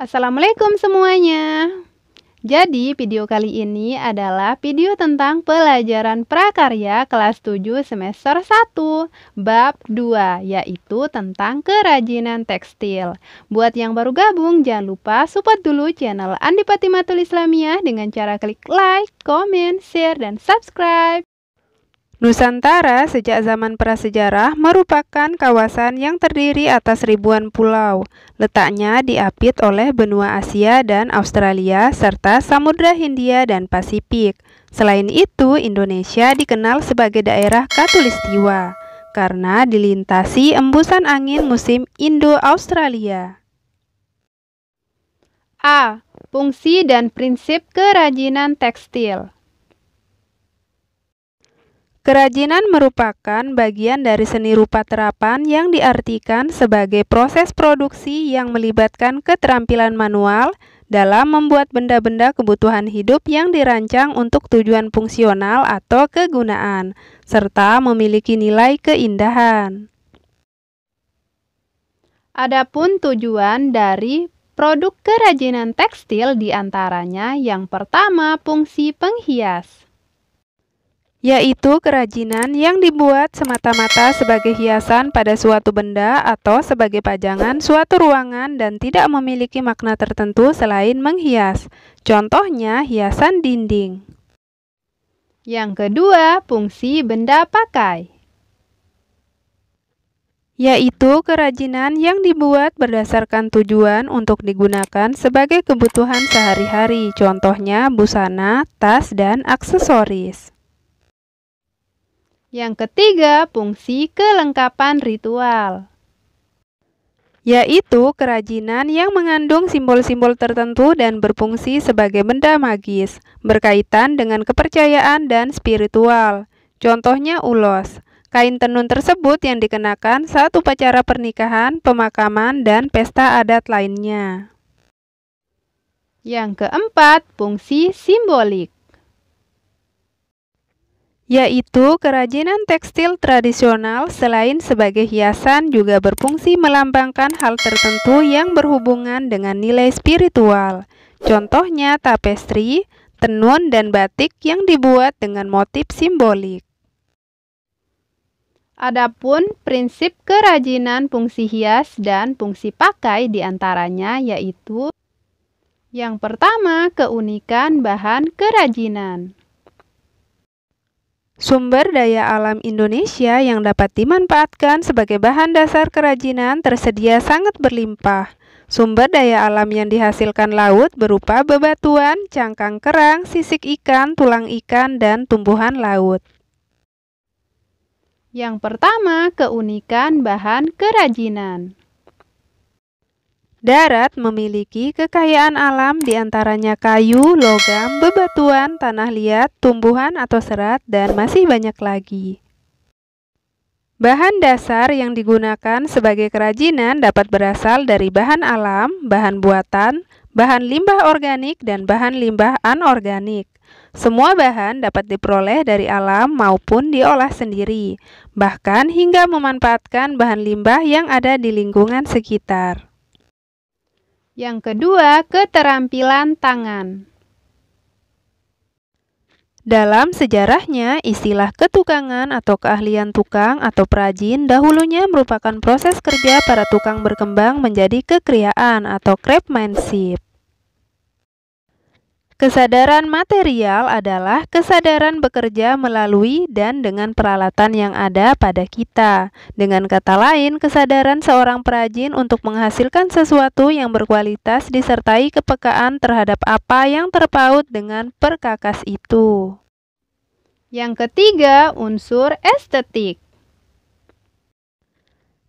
Assalamualaikum semuanya. Jadi video kali ini adalah video tentang pelajaran prakarya kelas 7 semester 1 bab 2, yaitu tentang kerajinan tekstil. Buat yang baru gabung, jangan lupa support dulu channel Andi Patimatul Islamiyah dengan cara klik like, comment, share, dan subscribe. Nusantara sejak zaman prasejarah merupakan kawasan yang terdiri atas ribuan pulau. Letaknya diapit oleh benua Asia dan Australia serta Samudra Hindia dan Pasifik. Selain itu, Indonesia dikenal sebagai daerah khatulistiwa karena dilintasi embusan angin musim Indo-Australia. A. Fungsi dan prinsip kerajinan tekstil. Kerajinan merupakan bagian dari seni rupa terapan yang diartikan sebagai proses produksi yang melibatkan keterampilan manual dalam membuat benda-benda kebutuhan hidup yang dirancang untuk tujuan fungsional atau kegunaan, serta memiliki nilai keindahan. Adapun tujuan dari produk kerajinan tekstil diantaranya yang pertama fungsi penghias, yaitu kerajinan yang dibuat semata-mata sebagai hiasan pada suatu benda atau sebagai pajangan suatu ruangan dan tidak memiliki makna tertentu selain menghias. Contohnya hiasan dinding. Yang kedua, fungsi benda pakai, yaitu kerajinan yang dibuat berdasarkan tujuan untuk digunakan sebagai kebutuhan sehari-hari. Contohnya busana, tas, dan aksesoris. Yang ketiga, fungsi kelengkapan ritual, yaitu kerajinan yang mengandung simbol-simbol tertentu dan berfungsi sebagai benda magis, berkaitan dengan kepercayaan dan spiritual. Contohnya ulos, kain tenun tersebut yang dikenakan saat upacara pernikahan, pemakaman, dan pesta adat lainnya. Yang keempat, fungsi simbolik, yaitu kerajinan tekstil tradisional selain sebagai hiasan juga berfungsi melambangkan hal tertentu yang berhubungan dengan nilai spiritual. Contohnya tapestri, tenun, dan batik yang dibuat dengan motif simbolik. Adapun prinsip kerajinan fungsi hias dan fungsi pakai diantaranya yaitu yang pertama, keunikan bahan kerajinan. Sumber daya alam Indonesia yang dapat dimanfaatkan sebagai bahan dasar kerajinan tersedia sangat berlimpah. Sumber daya alam yang dihasilkan laut berupa bebatuan, cangkang kerang, sisik ikan, tulang ikan, dan tumbuhan laut. Yang pertama, keunikan bahan kerajinan. Darat memiliki kekayaan alam diantaranya kayu, logam, bebatuan, tanah liat, tumbuhan atau serat, dan masih banyak lagi. Bahan dasar yang digunakan sebagai kerajinan dapat berasal dari bahan alam, bahan buatan, bahan limbah organik, dan bahan limbah anorganik. Semua bahan dapat diperoleh dari alam maupun diolah sendiri, bahkan hingga memanfaatkan bahan limbah yang ada di lingkungan sekitar. Yang kedua, keterampilan tangan. Dalam sejarahnya, istilah ketukangan atau keahlian tukang atau perajin dahulunya merupakan proses kerja para tukang berkembang menjadi kekriaan atau craftsmanship. Kesadaran material adalah kesadaran bekerja melalui dan dengan peralatan yang ada pada kita. Dengan kata lain, kesadaran seorang perajin untuk menghasilkan sesuatu yang berkualitas disertai kepekaan terhadap apa yang terpaut dengan perkakas itu. Yang ketiga, unsur estetik.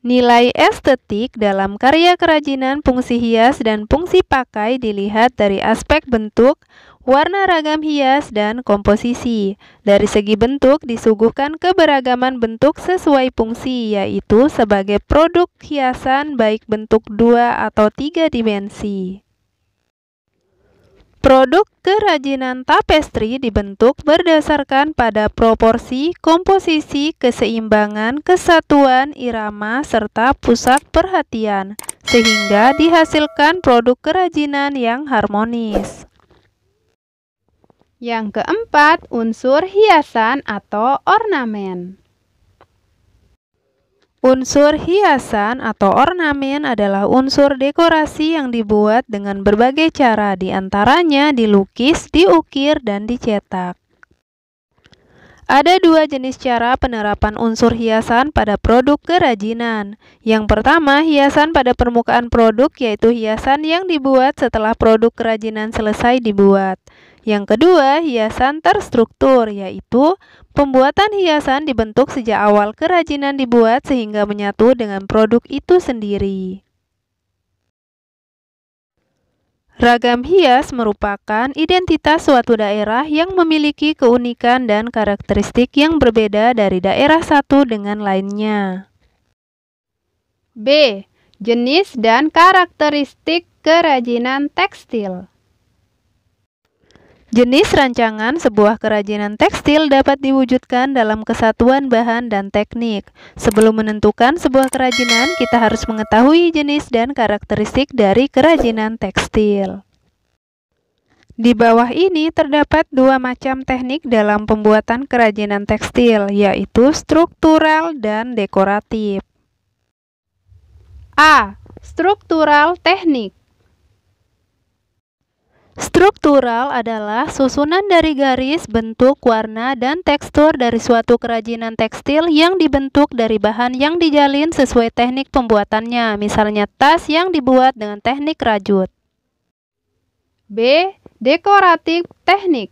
Nilai estetik dalam karya kerajinan fungsi hias dan fungsi pakai dilihat dari aspek bentuk, warna ragam hias, dan komposisi. Dari segi bentuk disuguhkan keberagaman bentuk sesuai fungsi, yaitu sebagai produk hiasan baik bentuk 2 atau 3 dimensi. Produk kerajinan tapestri dibentuk berdasarkan pada proporsi, komposisi, keseimbangan, kesatuan, irama, serta pusat perhatian, sehingga dihasilkan produk kerajinan yang harmonis. Yang keempat, unsur hiasan atau ornamen. Unsur hiasan atau ornamen adalah unsur dekorasi yang dibuat dengan berbagai cara, diantaranya dilukis, diukir, dan dicetak. Ada dua jenis cara penerapan unsur hiasan pada produk kerajinan. Yang pertama, hiasan pada permukaan produk, yaitu hiasan yang dibuat setelah produk kerajinan selesai dibuat. Yang kedua, hiasan terstruktur, yaitu pembuatan hiasan dibentuk sejak awal kerajinan dibuat sehingga menyatu dengan produk itu sendiri. Ragam hias merupakan identitas suatu daerah yang memiliki keunikan dan karakteristik yang berbeda dari daerah satu dengan lainnya. B. Jenis dan karakteristik kerajinan tekstil. Jenis rancangan sebuah kerajinan tekstil dapat diwujudkan dalam kesatuan bahan dan teknik. Sebelum menentukan sebuah kerajinan, kita harus mengetahui jenis dan karakteristik dari kerajinan tekstil. Di bawah ini terdapat dua macam teknik dalam pembuatan kerajinan tekstil, yaitu struktural dan dekoratif. A. Struktural teknik. Struktural adalah susunan dari garis, bentuk, warna, dan tekstur dari suatu kerajinan tekstil yang dibentuk dari bahan yang dijalin sesuai teknik pembuatannya, misalnya tas yang dibuat dengan teknik rajut. B. Dekoratif teknik.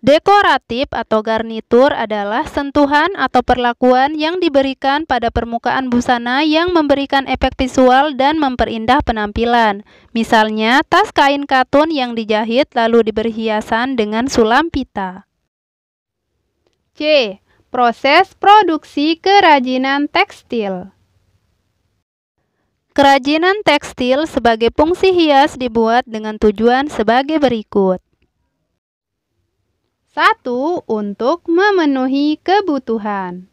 Dekoratif atau garnitur adalah sentuhan atau perlakuan yang diberikan pada permukaan busana yang memberikan efek visual dan memperindah penampilan. Misalnya, tas kain katun yang dijahit lalu diberi hiasan dengan sulam pita. C. Proses produksi kerajinan tekstil. Kerajinan tekstil sebagai fungsi hias dibuat dengan tujuan sebagai berikut. 1. Untuk memenuhi kebutuhan.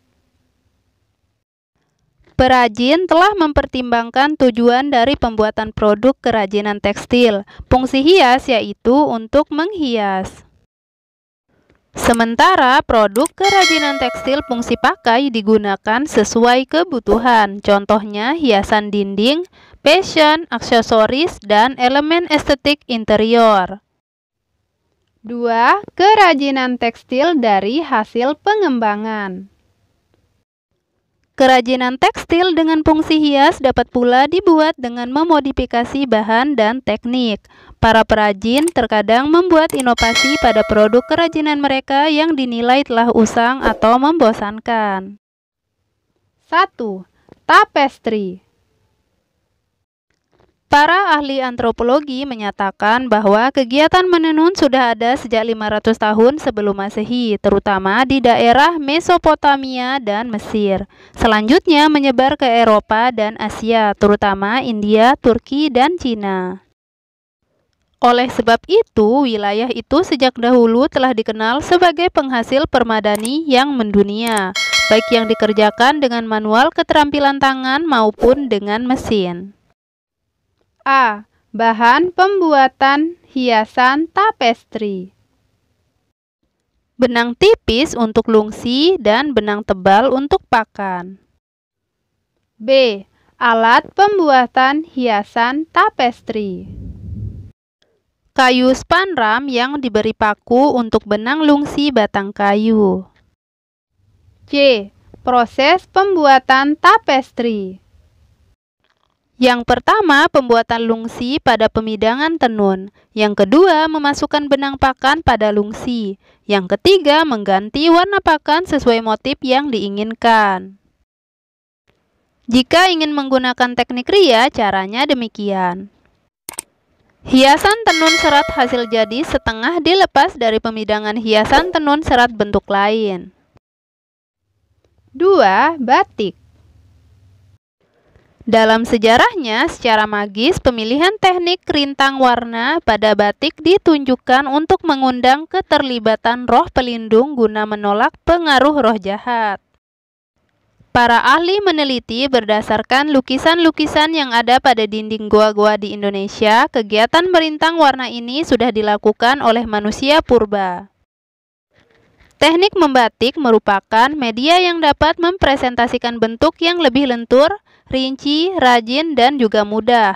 Perajin telah mempertimbangkan tujuan dari pembuatan produk kerajinan tekstil. Fungsi hias yaitu untuk menghias. Sementara produk kerajinan tekstil fungsi pakai digunakan sesuai kebutuhan. Contohnya hiasan dinding, fashion, aksesoris, dan elemen estetik interior. 2. Kerajinan tekstil dari hasil pengembangan. Kerajinan tekstil dengan fungsi hias dapat pula dibuat dengan memodifikasi bahan dan teknik. Para perajin terkadang membuat inovasi pada produk kerajinan mereka yang dinilai telah usang atau membosankan. 1. Tapestri. Para ahli antropologi menyatakan bahwa kegiatan menenun sudah ada sejak 500 tahun sebelum Masehi, terutama di daerah Mesopotamia dan Mesir. Selanjutnya menyebar ke Eropa dan Asia, terutama India, Turki, dan Cina. Oleh sebab itu, wilayah itu sejak dahulu telah dikenal sebagai penghasil permadani yang mendunia, baik yang dikerjakan dengan manual keterampilan tangan maupun dengan mesin. A. Bahan pembuatan hiasan tapestri. Benang tipis untuk lungsi dan benang tebal untuk pakan. B. Alat pembuatan hiasan tapestri. Kayu spanram yang diberi paku untuk benang lungsi batang kayu. C. Proses pembuatan tapestri. Yang pertama, pembuatan lungsi pada pemidangan tenun. Yang kedua, memasukkan benang pakan pada lungsi. Yang ketiga, mengganti warna pakan sesuai motif yang diinginkan. Jika ingin menggunakan teknik ria, caranya demikian. Hiasan tenun serat hasil jadi setengah dilepas dari pemidangan hiasan tenun serat bentuk lain. 2. Batik. Dalam sejarahnya, secara magis, pemilihan teknik rintang warna pada batik ditunjukkan untuk mengundang keterlibatan roh pelindung guna menolak pengaruh roh jahat. Para ahli meneliti berdasarkan lukisan-lukisan yang ada pada dinding goa-goa di Indonesia, kegiatan merintang warna ini sudah dilakukan oleh manusia purba. Teknik membatik merupakan media yang dapat mempresentasikan bentuk yang lebih lentur, rinci, rajin, dan juga mudah.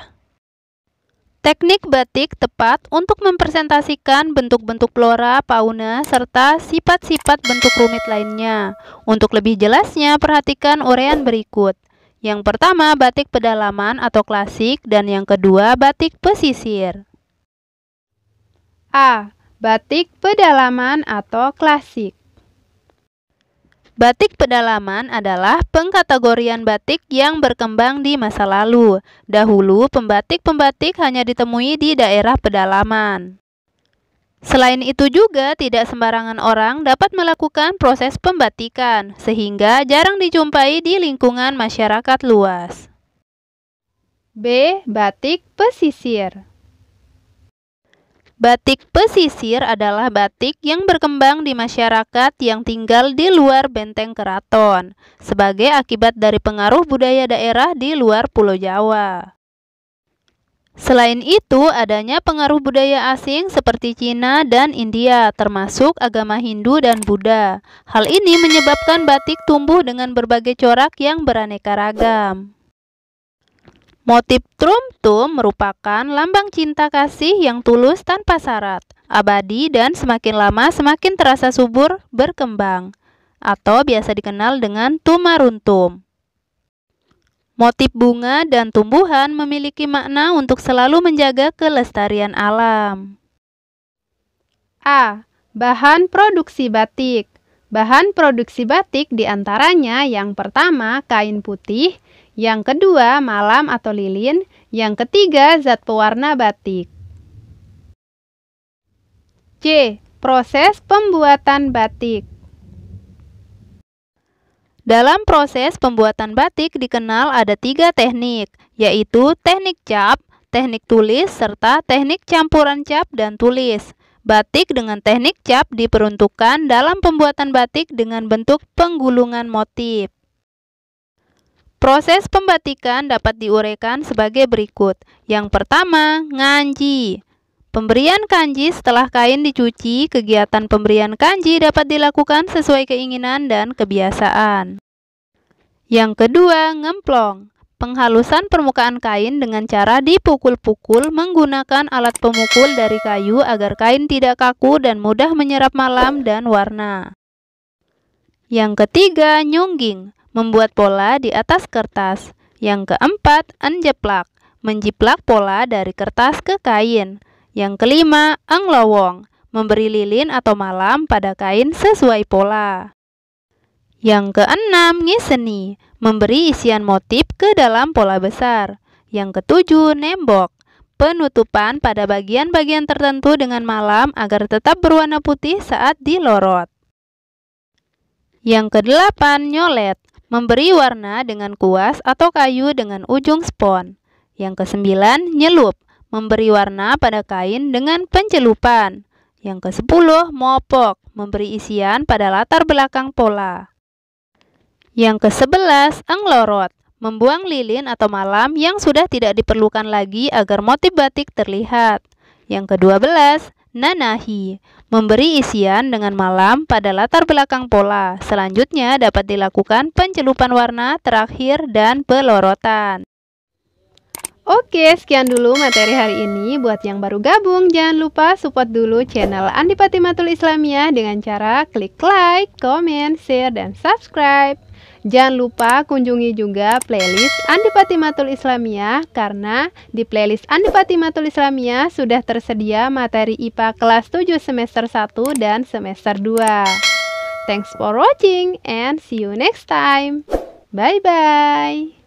Teknik batik tepat untuk mempresentasikan bentuk-bentuk flora, fauna, serta sifat-sifat bentuk rumit lainnya. Untuk lebih jelasnya, perhatikan uraian berikut. Yang pertama, batik pedalaman atau klasik, dan yang kedua, batik pesisir. A. Batik pedalaman atau klasik. Batik pedalaman adalah pengkategorian batik yang berkembang di masa lalu. Dahulu, pembatik-pembatik hanya ditemui di daerah pedalaman. Selain itu juga, tidak sembarangan orang dapat melakukan proses pembatikan, sehingga jarang dijumpai di lingkungan masyarakat luas. B. Batik pesisir. Batik pesisir adalah batik yang berkembang di masyarakat yang tinggal di luar benteng keraton, sebagai akibat dari pengaruh budaya daerah di luar Pulau Jawa. Selain itu, adanya pengaruh budaya asing seperti Cina dan India, termasuk agama Hindu dan Buddha. Hal ini menyebabkan batik tumbuh dengan berbagai corak yang beraneka ragam. Motif trum-tum merupakan lambang cinta kasih yang tulus tanpa syarat, abadi, dan semakin lama semakin terasa subur berkembang, atau biasa dikenal dengan tumaruntum. Motif bunga dan tumbuhan memiliki makna untuk selalu menjaga kelestarian alam. A. Bahan produksi batik. Bahan produksi batik diantaranya yang pertama kain putih, yang kedua malam atau lilin, yang ketiga zat pewarna batik. C. Proses pembuatan batik. Dalam proses pembuatan batik dikenal ada 3 teknik, yaitu teknik cap, teknik tulis, serta teknik campuran cap dan tulis. Batik dengan teknik cap diperuntukkan dalam pembuatan batik dengan bentuk penggulungan motif. Proses pembatikan dapat diuraikan sebagai berikut. Yang pertama, nganji. Pemberian kanji setelah kain dicuci. Kegiatan pemberian kanji dapat dilakukan sesuai keinginan dan kebiasaan. Yang kedua, ngemplong. Penghalusan permukaan kain dengan cara dipukul-pukul menggunakan alat pemukul dari kayu agar kain tidak kaku dan mudah menyerap malam dan warna. Yang ketiga, nyungging. Membuat pola di atas kertas. Yang keempat, enjeplak. Menjiplak pola dari kertas ke kain. Yang kelima, englowong. Memberi lilin atau malam pada kain sesuai pola. Yang keenam, ngiseni. Memberi isian motif ke dalam pola besar. Yang ketujuh, nembok. Penutupan pada bagian-bagian tertentu dengan malam agar tetap berwarna putih saat dilorot. Yang kedelapan, nyolet. Memberi warna dengan kuas atau kayu dengan ujung spon. Yang kesembilan, nyelup. Memberi warna pada kain dengan pencelupan. Yang kesepuluh, mopok. Memberi isian pada latar belakang pola. Yang kesebelas, englorot. Membuang lilin atau malam yang sudah tidak diperlukan lagi agar motif batik terlihat. Yang ke-12, nanahi. Memberi isian dengan malam pada latar belakang pola. Selanjutnya dapat dilakukan pencelupan warna terakhir dan pelorotan. Oke, sekian dulu materi hari ini. Buat yang baru gabung, jangan lupa support dulu channel Andi Patimatul Islamiyah dengan cara klik like, comment, share, dan subscribe. Jangan lupa kunjungi juga playlist Andi Patimatul Islamiyah, karena di playlist Andi Patimatul Islamiyah sudah tersedia materi IPA kelas 7 semester 1 dan semester 2. Thanks for watching and see you next time. Bye-bye.